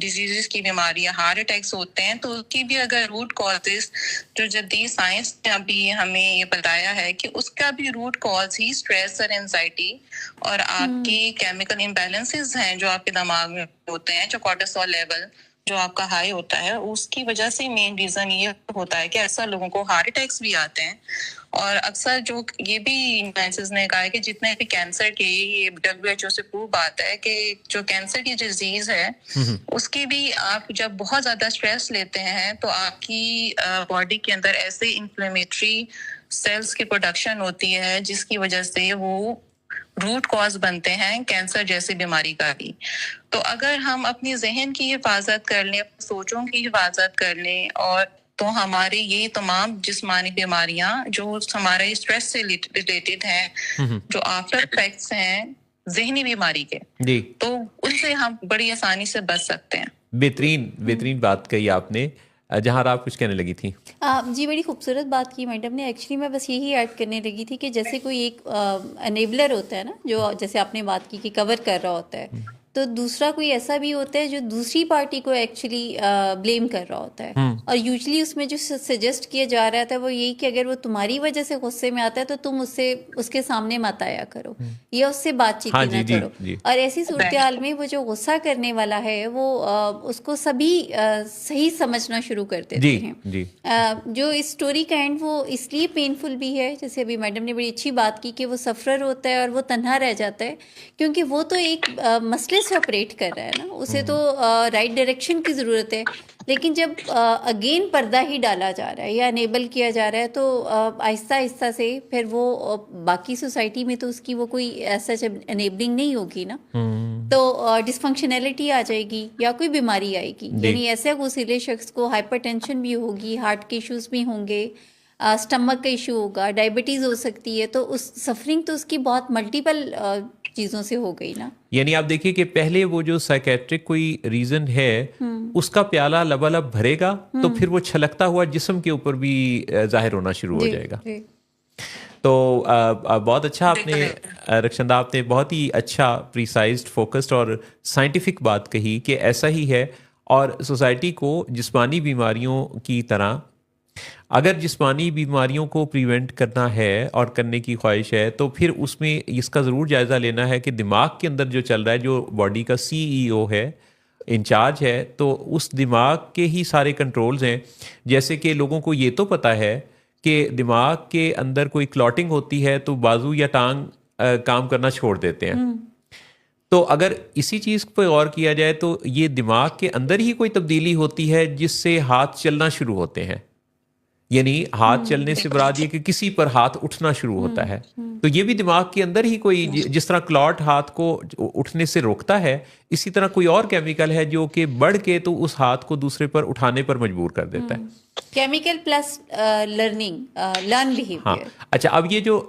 Disease کی بیماریاں، heart attacks ہوتے ہیں، تو اس کی بھی اگر روٹ کازز جو جدید سائنس نے ابھی ہمیں یہ بتایا ہے کہ اس کا بھی روٹ کاز ہی اسٹریس اور اینزائٹی اور آپ کی کیمیکل امبیلنسز ہیں جو آپ کے دماغ میں ہوتے ہیں، جو کورٹیسول لیول جو آپ کا ہائی ہوتا ہے، اس کی وجہ سے مین ریزن یہ ہوتا ہے کہ اکثر لوگوں کو ہارٹ اٹیکس بھی آتے ہیں. اور اکثر جو یہ بھی انفلوئنسز نے کہا ہے کہ جتنے بھی کینسر کے، یہ WHO سے پروو بات ہے کہ جو کینسر کی ڈیزیز ہے اس کی بھی آپ جب بہت زیادہ اسٹریس لیتے ہیں تو آپ کی باڈی کے اندر ایسے انفلیمیٹری سیلز کی پروڈکشن ہوتی ہے جس کی وجہ سے وہ روٹ کاز بنتے ہیں کینسر جیسی بیماری کا بھی. تو اگر ہم اپنی ذہن کی حفاظت کر لیں، اپنی سوچوں کی حفاظت کر لیں، اور تو ہمارے یہ تمام جسمانی بیماریاں جو ہمارے اسٹریس سے ریلیٹڈ ہیں، جو آفٹر افیکٹس ہیں ذہنی بیماری کے، جی تو ان سے ہم بڑی آسانی سے بچ سکتے ہیں. بہترین بات کہی آپ نے. جہاں آپ کچھ کہنے لگی تھی. جی بڑی خوبصورت بات کی میڈم نے. ایکچولی میں بس یہی ایڈ کرنے لگی تھی کہ جیسے کوئی ایک انیبلر ہوتا ہے نا، جو جیسے آپ نے بات کی کہ کور کر رہا ہوتا ہے، تو دوسرا کوئی ایسا بھی ہوتا ہے جو دوسری پارٹی کو ایکچولی بلیم کر رہا ہوتا ہے. اور یوزلی اس میں جو سجیسٹ کیا جا رہا تھا وہ یہی کہ اگر وہ تمہاری وجہ سے غصے میں آتا ہے تو تم اس کے سامنے مت آیا کرو یا اس سے بات چیت نہ کرو. اور ایسی صورتحال میں وہ جو غصہ کرنے والا ہے وہ اس کو سبھی صحیح سمجھنا شروع کر دیتے ہیں. جو اس اسٹوری کا اینڈ وہ اس لیے پینفل بھی ہے، جیسے ابھی میڈم نے بڑی اچھی بات کی کہ وہ سفرر ہوتا ہے اور وہ تنہا رہ جاتا ہے، کیونکہ وہ تو ایک مسئلے سے آپریٹ کر رہا ہے نا، اسے تو رائٹ ڈائریکشن کی ضرورت ہے. لیکن جب اگین پردہ ہی ڈالا جا رہا ہے یا انیبل کیا جا رہا ہے تو آہستہ آہستہ سے پھر وہ باقی سوسائٹی میں تو اس کی وہ کوئی ایسا انیبلنگ نہیں ہوگی نا، تو ڈسفنکشنلٹی آ جائے گی یا کوئی بیماری آئے گی. یعنی ایسے غصیلے شخص کو ہائپر ٹینشن بھی ہوگی، ہارٹ کے ایشوز بھی ہوں گے، اسٹمک کا ایشو ہوگا، ڈائبٹیز ہو سکتی ہے. تو اس سفرنگ تو اس کی بہت ملٹیپل چیزوں سے ہو گئی نا. یعنی آپ دیکھیے کہ پہلے وہ جو سائیکیٹرک کوئی ریزن ہے اس کا پیالہ لبالب بھرے گا تو پھر وہ چھلکتا ہوا جسم کے اوپر بھی ظاہر ہونا شروع ہو جائے گا. تو بہت اچھا آپ نے رخشندہ، آپ نے بہت ہی اچھا پریسائزڈ فوکسڈ اور سائنٹیفک بات کہی کہ ایسا ہی ہے. اور سوسائٹی کو جسمانی بیماریوں کی طرح اگر جسمانی بیماریوں کو پریونٹ کرنا ہے اور کرنے کی خواہش ہے تو پھر اس میں اس کا ضرور جائزہ لینا ہے کہ دماغ کے اندر جو چل رہا ہے، جو باڈی کا CEO ہے، انچارج ہے، تو اس دماغ کے ہی سارے کنٹرولز ہیں. جیسے کہ لوگوں کو یہ تو پتہ ہے کہ دماغ کے اندر کوئی کلاٹنگ ہوتی ہے تو بازو یا ٹانگ کام کرنا چھوڑ دیتے ہیں. تو اگر اسی چیز پہ غور کیا جائے تو یہ دماغ کے اندر ہی کوئی تبدیلی ہوتی ہے جس سے ہاتھ چلنا شروع ہوتے ہیں. یعنی ہاتھ چلنے سے مراد یہ کہ کسی پر ہاتھ اٹھنا شروع ہوتا ہے. تو یہ بھی دماغ کے اندر ہی کوئی، جس طرح کلاٹ ہاتھ کو اٹھنے سے روکتا ہے، اسی طرح کوئی اور کیمیکل ہے جو کہ بڑھ کے تو اس ہاتھ کو دوسرے پر اٹھانے پر مجبور کر دیتا ہے. Chemical plus learning, learn behaviour. ہاں اچھا، اب یہ جو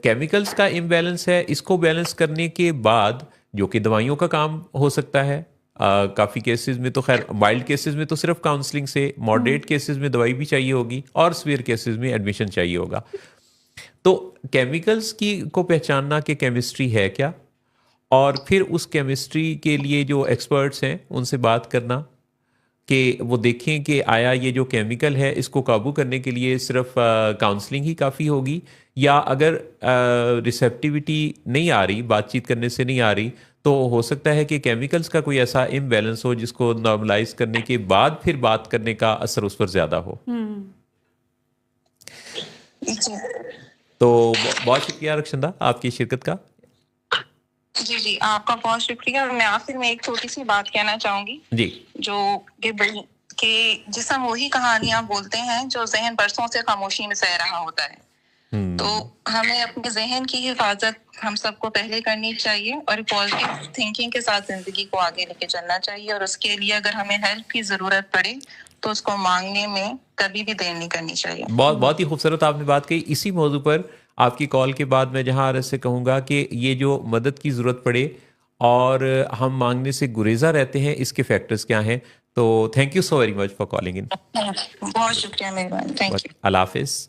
کیمیکلز کا امبیلنس ہے، اس کو بیلنس کرنے کے بعد جو کہ دوائیوں کا کام ہو سکتا ہے، کافی کیسز میں تو خیر مائلڈ کیسز میں تو صرف کاؤنسلنگ سے، ماڈریٹ کیسز میں دوائی بھی چاہیے ہوگی، اور سویئر کیسز میں ایڈمیشن چاہیے ہوگا. تو کیمیکلز کو پہچاننا کہ کیمسٹری ہے کیا، اور پھر اس کیمسٹری کے لیے جو ایکسپرٹس ہیں ان سے بات کرنا کہ وہ دیکھیں کہ آیا یہ جو کیمیکل ہے اس کو قابو کرنے کے لیے صرف کاؤنسلنگ ہی کافی ہوگی، یا اگر ریسیپٹیوٹی نہیں آ رہی، بات چیت کرنے سے نہیں آ رہی، تو ہو سکتا ہے کہ کیمیکلز کا کوئی ایسا امبیلنس ہو جس کو نارملائز کرنے کے بعد پھر بات کرنے کا اثر اس پر زیادہ ہو. تو بہت شکریہ رخشندہ آپ کی شرکت کا. جی آپ کا بہت شکریہ. اور میں آخر میں ایک چھوٹی سی بات کہنا چاہوں گی جی، جو کہ جسم وہی کہانیاں بولتے ہیں جو ذہن برسوں سے خاموشی میں سہ رہا ہوتا ہے. تو ہمیں اپنے ذہن کی حفاظت ہم سب کو پہلے کرنی چاہیے اور پازیٹیو تھنکنگ کے ساتھ زندگی کو آگے لے کے چلنا چاہیے. اور اس کے لیے اگر ہمیں ہیلپ کی ضرورت پڑے تو اس کو مانگنے میں کبھی بھی دیر نہیں کرنی چاہیے. بہت ہی خوبصورت آپ نے بات کہی. اسی موضوع پر آپ کی کال کے بعد میں جہاں عرض سے کہوں گا کہ یہ جو مدد کی ضرورت پڑے اور ہم مانگنے سے گریزہ رہتے ہیں، اس کے فیکٹرز کیا ہیں. تو thank you so very much for calling in. بہت شکریہ، مہربانی. Thank you. اللہ حافظ.